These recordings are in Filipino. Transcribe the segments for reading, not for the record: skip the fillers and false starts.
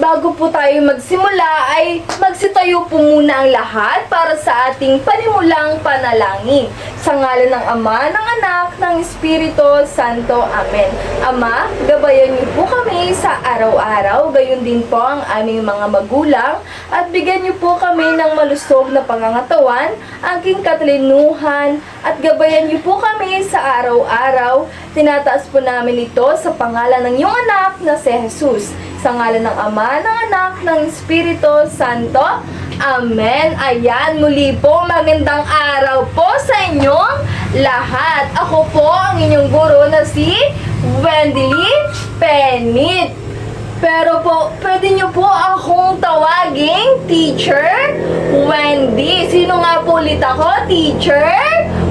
bago po tayo magsimula ay magsitayo po muna ang lahat para sa ating panimulang panalangin. Sa ngalan ng Ama, ng Anak, ng Espiritu Santo. Amen. Ama, gabayan niyo po kami sa araw-araw, gayon din po ang aming mga magulang, at bigyan niyo po kami ng malusog na pangangatawan, aking katalinuhan, at gabayan niyo po kami sa araw-araw. Tinataas po namin ito sa pangalan ng iyong anak na si Jesus. Sa ngalan ng Ama, ng Anak, ng Espiritu Santo. Amen. Ayan, muli po, magandang araw po sa inyong lahat. Ako po ang inyong guro na si Wendelyn Penit. Pero po, pwede nyo po akong tawaging Teacher Wendy. Sino nga po ulit ako? Teacher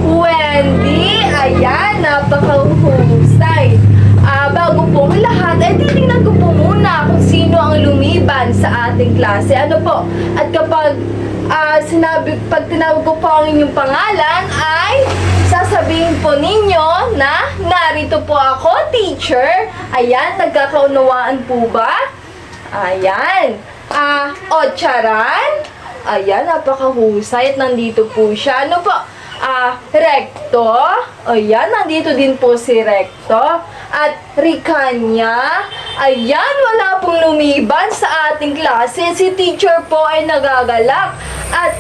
Wendy. Ayan, napakahusay. Bago po ang lahat, ay titingnan ko po muna kung sino ang lumiban sa ating klase. Ano po? At kapag pag tinawag ko po ang inyong pangalan, ay sasabihin po ninyo na narito po ako, teacher. Ayan, nagkakaunawaan po ba? Ayan. Otcharan. Ayan, napakahusay at nandito po siya. Ano po? Recto. Ayan, nandito din po si Recto. At Ricanya. Ayan, wala pong lumiban sa ating klase. Si teacher po ay nagagalak. At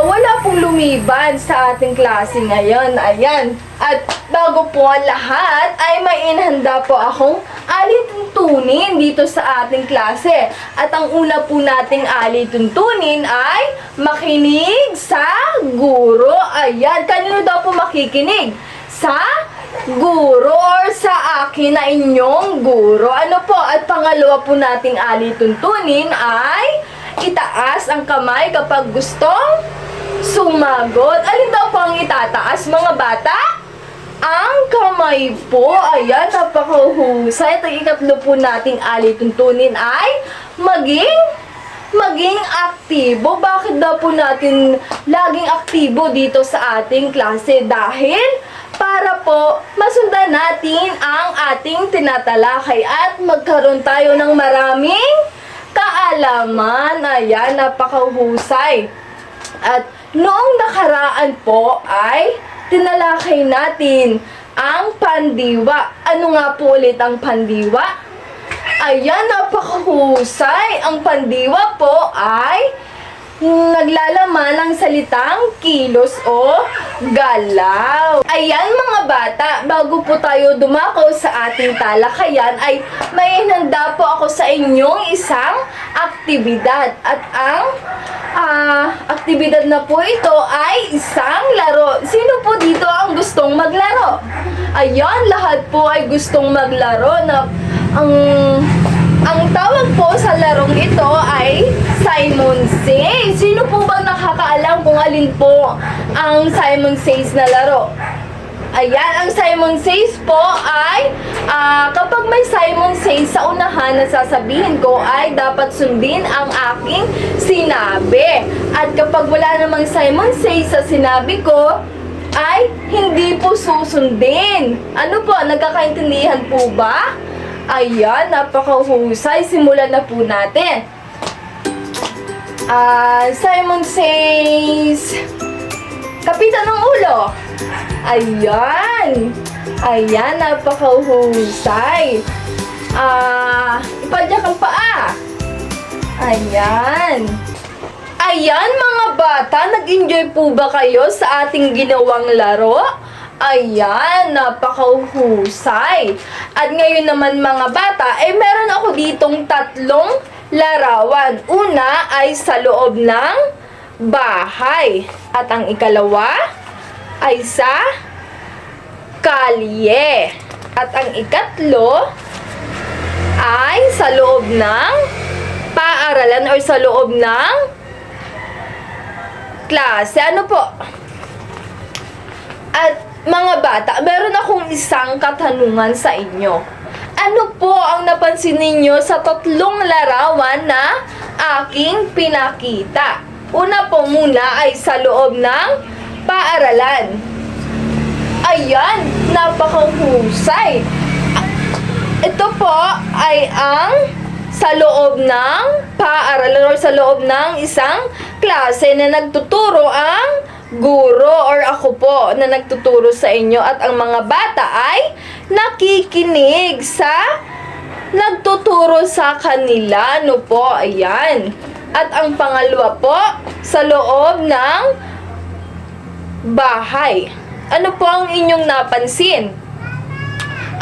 wala pong lumiban sa ating klase ngayon. Ayan. At bago po ang lahat, ay may inhanda po akong alituntunin dito sa ating klase. At ang una po nating alituntunin ay makinig sa guro. Ayan, kanino daw po makikinig? Sa guro or sa akin na inyong guro. Ano po? At pangalawa po nating alituntunin ay itaas ang kamay kapag gustong sumagot. Alin daw po ang itataas, mga bata? Ang kamay po. Ayan, napakahusay. At ang ikatlo po nating alituntunin ay maging aktibo. Bakit daw po natin laging aktibo dito sa ating klase? Dahil para po masundan natin ang ating tinatalakay at magkaroon tayo ng maraming kaalaman. Ayan, napakahusay. At noong nakaraan po ay tinalakay natin ang pandiwa. Ano nga po ulit ang pandiwa? Ayan, napakahusay. Ang pandiwa po ay naglalaman ng salitang kilos o galaw. Ayan, mga bata, bago po tayo dumako sa ating talakayan ay may hinanda po ako sa inyong isang aktibidad. At ang aktibidad na po ito ay isang laro. Sino po dito ang gustong maglaro? Ayan, lahat po ay gustong maglaro. Ang tawag po sa larong ito ay Simon Says. Sino po bang nakakaalam kung alin po ang Simon Says na laro? Ayan, ang Simon Says po ay kapag may Simon Says sa unahan na sasabihin ko ay dapat sundin ang aking sinabi. At kapag wala namang Simon Says sa sinabi ko, ay hindi po susundin. Ano po, nagkakaintindihan po ba? Ayan, napakahusay. Simulan na po natin. Simon Says, kapitan ng ulo. Ayan. Ayan, napakahusay. Ipadyak ang paa. Ayan. Ayan, mga bata, nag-enjoy po ba kayo sa ating ginawang laro? Ayan, napakahusay. At ngayon naman, mga bata, meron ako ditong tatlong larawan. Una ay sa loob ng bahay. At ang ikalawa ay sa kalye. At ang ikatlo ay sa loob ng paaralan o sa loob ng klase. Ano po? At mga bata, meron akong isang katanungan sa inyo. Ano po ang napansin ninyo sa tatlong larawan na aking pinakita? Una po muna ay sa loob ng paaralan. Ayan, napakahusay. Ito po ay ang sa loob ng paaralan or sa loob ng isang klase na nagtuturo ang guro or ako po na nagtuturo sa inyo at ang mga bata ay nakikinig sa nagtuturo sa kanila, no po, ayan. At ang pangalawa po, sa loob ng bahay. Ano po ang inyong napansin?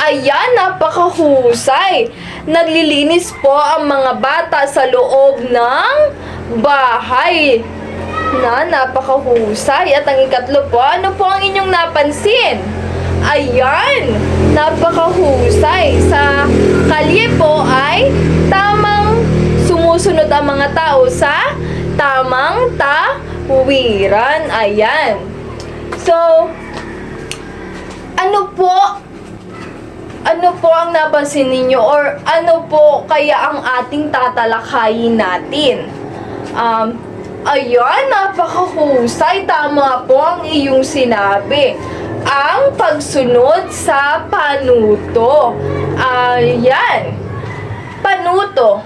Ayan, napakahusay. Naglilinis po ang mga bata sa loob ng bahay. Napakahusay. At ang ikatlo po, ano po ang inyong napansin? Ayan, napakahusay. Sa kalye po ay tamang sumusunod ang mga tao sa tamang tawiran. Ayan. So, ano po ang napansin ninyo or ano po kaya ang ating tatalakayin natin? Ayan, napakahusay. Tama po ang iyong sinabi. Ang pagsunod sa panuto. Ayan. Panuto.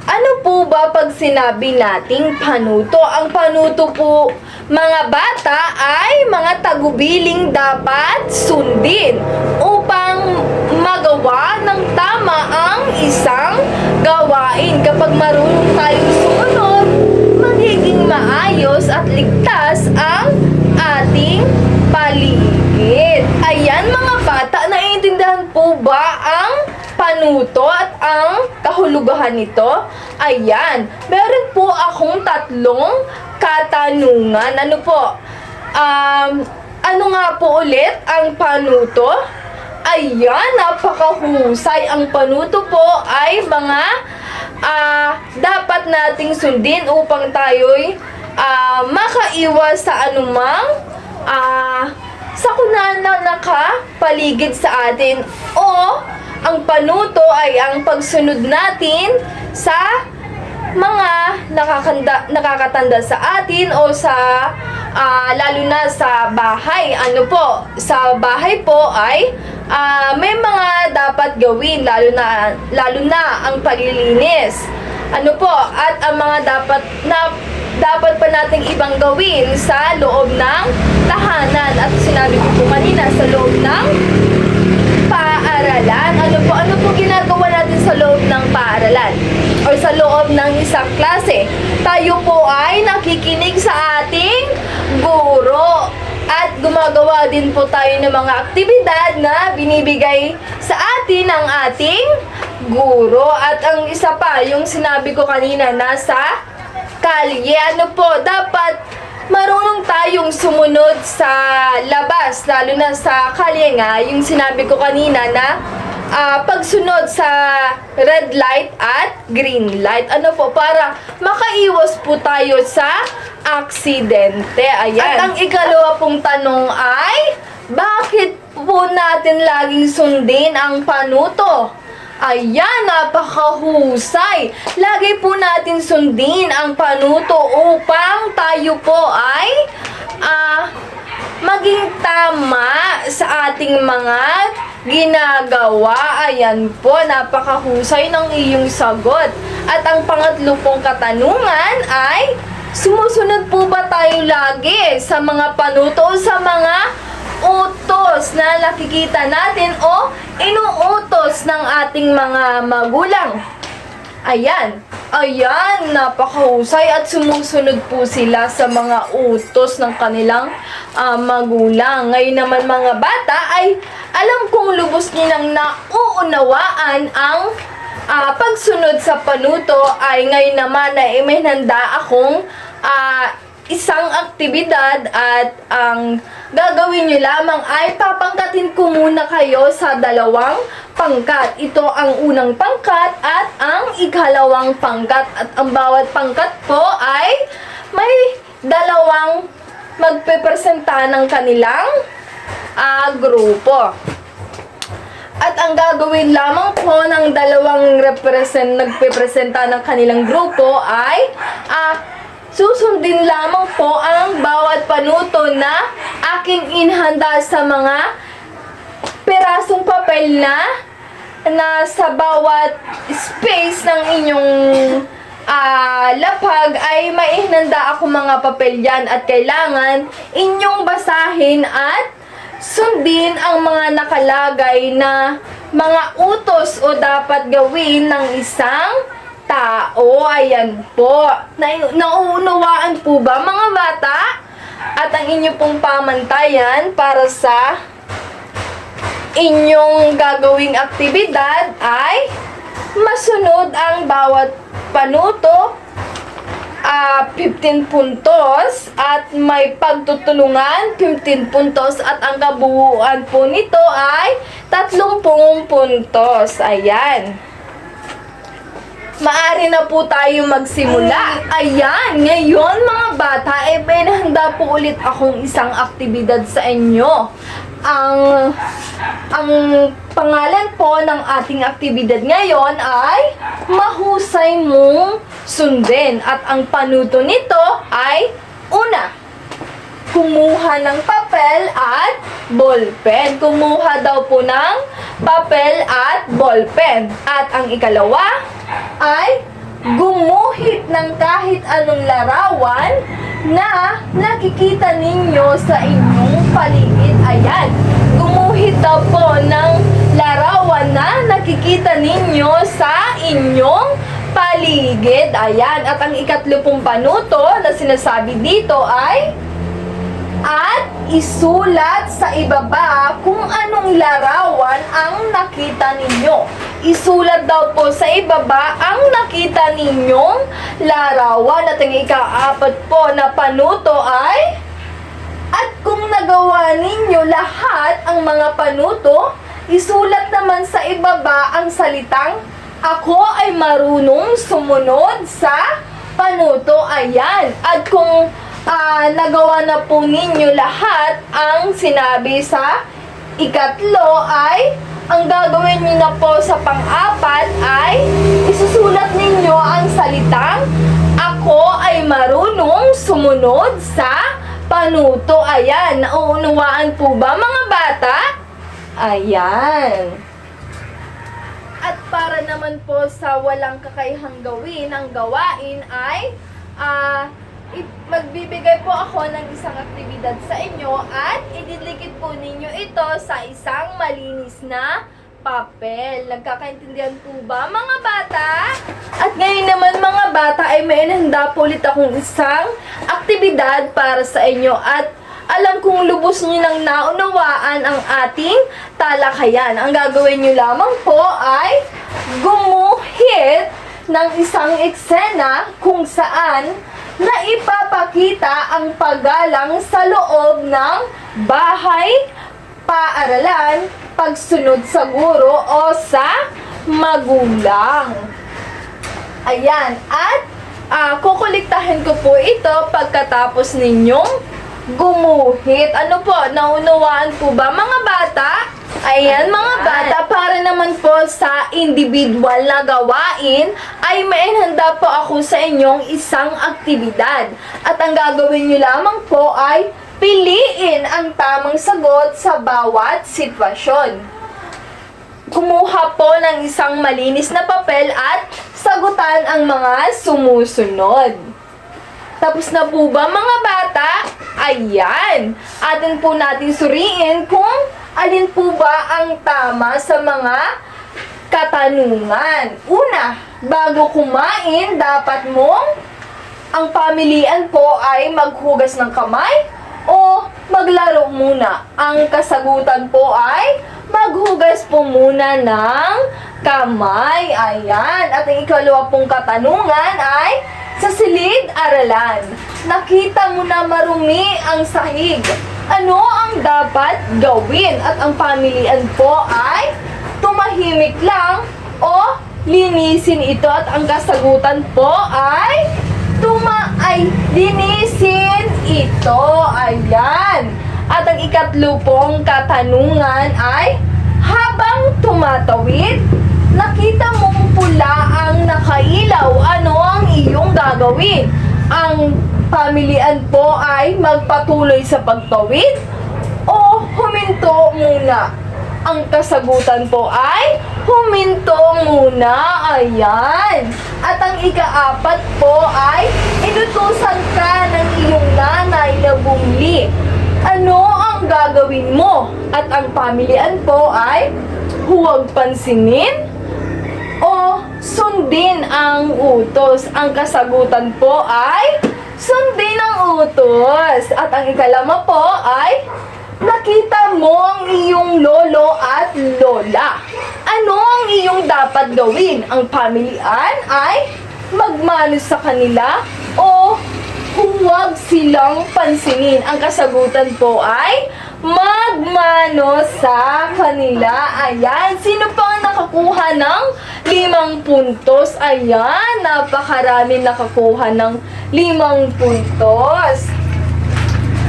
Ano po ba pag sinabi nating panuto? Ang panuto po, mga bata, ay mga tagubiling dapat sundin upang magawa ng tama ang isang gawain. Kapag marunong tayong sumunod, magiging maayos at ligtas ang ating paligid. Ayan mga bata, naiintindihan po ba ang panuto at ang kahulugan nito? Ayan, meron po akong 3 katanungan. Ano po? Ano nga po ulit ang panuto? Ayan, napakahusay. Ang panuto po ay mga dapat nating sundin upang tayo'y makaiwas sa anumang sakuna na nakapaligid sa atin, o ang panuto ay ang pagsunod natin sa mga nakakatanda sa atin o sa lalo na sa bahay. Ano po? Sa bahay po ay may mga dapat gawin, lalo na ang paglilinis. Ano po? At ang mga dapat pa nating ibang gawin sa loob ng tahanan. At sinabi ko po kanina, sa loob ng paaralan. Ano po ginagawa natin sa loob ng paaralan? O sa loob ng isang klase? Tayo po ay nakikinig sa ating guro. At gumagawa din po tayo ng mga aktibidad na binibigay sa atin ng ating guro. At ang isa pa, yung sinabi ko kanina, nasa kalye. Ano po, dapat marunong tayong sumunod sa labas, lalo na sa kalye nga, yung sinabi ko kanina na pagsunod sa red light at green light. Ano po, para makaiwas po tayo sa aksidente. Ayan. At ang ikalawa pong tanong ay, bakit po natin laging sundin ang panuto? Ayan, napakahusay. Lagi po natin sundin ang panuto upang tayo po ay maging tama sa ating mga ginagawa. Ayan po, napakahusay ng iyong sagot. At ang pangatlo pong katanungan ay, sumusunod po ba tayo lagi sa mga panuto o sa mga utos na nakikita natin o inuutos ng ating mga magulang? Ayan. Ayan, napakahusay at sumusunod po sila sa mga utos ng kanilang magulang. Ngayon naman mga bata ay alam kong lubos nilang nauunawaan ang pagsunod sa panuto. Ay ngayon naman ay may handa akong isang aktibidad at ang gagawin nyo lamang ay papangkatin ko muna kayo sa 2 pangkat. Ito ang unang pangkat at ang ikalawang pangkat. At ang bawat pangkat po ay may 2 magpepresenta ng kanilang grupo. At ang gagawin lamang po ng 2 nagpepresenta ng kanilang grupo ay susundin lamang po ang bawat panuto na aking inhanda sa mga perasong papel na na sa bawat space ng inyong lapag ay may hinanda ako mga papel yan at kailangan inyong basahin at sundin ang mga nakalagay na mga utos o dapat gawin ng isang tao. Ayan po. Nauunawaan po ba mga bata? At ang inyo pong pamantayan para sa inyong gagawing aktibidad ay masunod ang bawat panuto, 15 puntos at may pagtutulungan 15 puntos at ang kabuuan po nito ay 30 puntos. Ayan. Maaari na po tayo magsimula. Ayan, ngayon mga bata, may nahanda po ulit akong isang aktibidad sa inyo. Ang pangalan po ng ating aktibidad ngayon ay mahusay mong sundin. At ang panuto nito ay una, kumuha ng papel at ballpen. Kumuha daw po ng papel at ballpen. At ang ikalawa ay gumuhit ng kahit anong larawan na nakikita ninyo sa inyong paligid. Ayan, gumuhit daw po ng larawan na nakikita ninyo sa inyong paligid. Ayan, at ang ikatlo pong panuto na sinasabi dito ay at isulat sa ibaba kung anong larawan ang nakita ninyo. Isulat daw po sa ibaba ang nakita ninyong larawan. At ang ikaapat po na panuto ay at kung nagawa ninyo lahat ang mga panuto, isulat naman sa ibaba ang salitang ako ay marunong sumunod sa panuto. Ayan. At kung nagawa na po ninyo lahat ang sinabi sa ikatlo ay ang gagawin niyo na po sa pang-apat ay isusulat ninyo ang salitang ako ay marunong sumunod sa panuto. Ayan, nauunawaan po ba mga bata? Ayan. At para naman po sa walang kakayahang gawin, ang gawain ay magbibigay po ako ng isang aktibidad sa inyo at ididikit po ninyo ito sa isang malinis na papel. Nagkakaintindihan po ba mga bata? At ngayon naman mga bata ay may inihanda po ulit akong isang aktibidad para sa inyo at alam kong lubos nyo nang naunawaan ang ating talakayan. Ang gagawin nyo lamang po ay gumuhit ng isang eksena kung saan na ipapakita ang paggalang sa loob ng bahay, paaralan, pagsunod sa guro o sa magulang. Ayan, at kukuliktahin ko po ito pagkatapos ninyong gumuhit. Ano po, naunawaan po ba mga bata? Ayan mga bata, para naman po sa individual na gawain ay may handa po ako sa inyong isang aktibidad. At ang gagawin nyo lamang po ay piliin ang tamang sagot sa bawat sitwasyon. Kumuha po ng isang malinis na papel at sagutan ang mga sumusunod. Tapos na po ba mga bata? Ayan, atin po natin suriin kung alin po ba ang tama sa mga katanungan. Una, bago kumain, dapat mong ang pamilian po ay maghugas ng kamay o maglaro muna. Ang kasagutan po ay maghugas po muna ng kamay. Ayan. At ang ikalawa pong katanungan ay sa silid-aralan. Nakita mo na marumi ang sahig. Ano ang dapat gawin? At ang pamilian po ay tumahimik lang o linisin ito. At ang kasagutan po ay linisin ito. Ayan. At ang ikatlo pong katanungan ay habang tumatawid, nakita mong pula ang nakailaw. Ano ang iyong gagawin? Ang pamilian po ay magpatuloy sa pagtawid o huminto muna. Ang kasagutan po ay huminto muna. Ayan. At ang ika-4 po ay inutusan ka ng iyong nanay na bumili. Ano ang gagawin mo? At ang pamilian po ay huwag pansinin o sundin ang utos. Ang kasagutan po ay sundin ang utos. At ang ika-5 po ay nakita mo ang iyong lolo at lola. Ano ang iyong dapat gawin? Ang pamilian ay magmano sa kanila o huwag silang pansinin. Ang kasagutan po ay magmano sa kanila. Ayan. Sino pa ang nakakuha ng 5 puntos? Ayan. Napakarami nakakuha ng 5 puntos.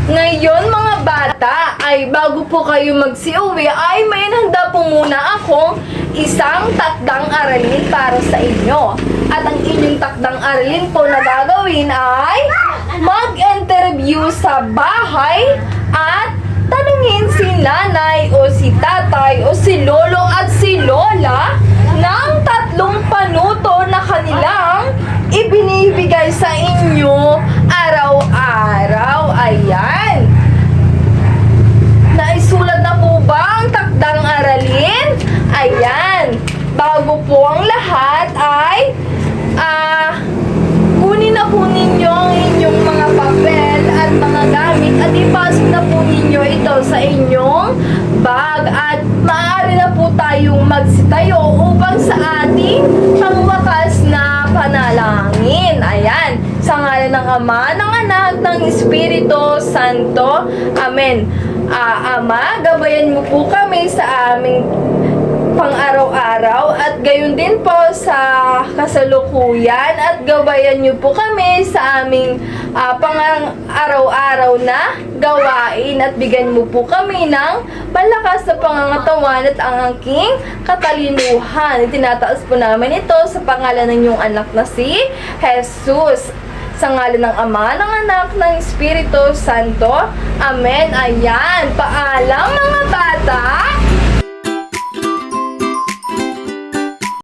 Ngayon mga bata, ay bago po kayo magsiuwi, ay may handa po muna akong isang takdang aralin para sa inyo. At ang inyong takdang aralin po na gagawin ay mag-interview sa bahay at tanungin si nanay o si tatay o si lolo at si lola ng 3 panuto na kanilang ibinibigay sa inyo araw-araw. Ayan. Naisulat na po ba ang takdang aralin? Ayan. Bago po ang lahat ay kunin na po ninyo ang inyong mga papel at mga gamit at ipasok na po ninyo ito sa inyong bag at maaari na po tayong magsitayo upang sa ating pangwakas na panalangin. Ayan. Sa ngalan ng Ama, ng Anak, ng Espiritu Santo. Amen. Ama, gabayan mo po kami sa aming pang-araw-araw at gayon din po sa kasalukuyan at gabayan niyo po kami sa aming pang-araw-araw na gawain at bigyan mo po kami ng malakas na pangangatawan at ang aking katalinuhan. Itinataas po namin ito sa pangalan ng iyong anak na si Jesus. Sa ngalan ng Ama, ng Anak, ng Espiritu Santo. Amen. Ayan. Paalam mga bata.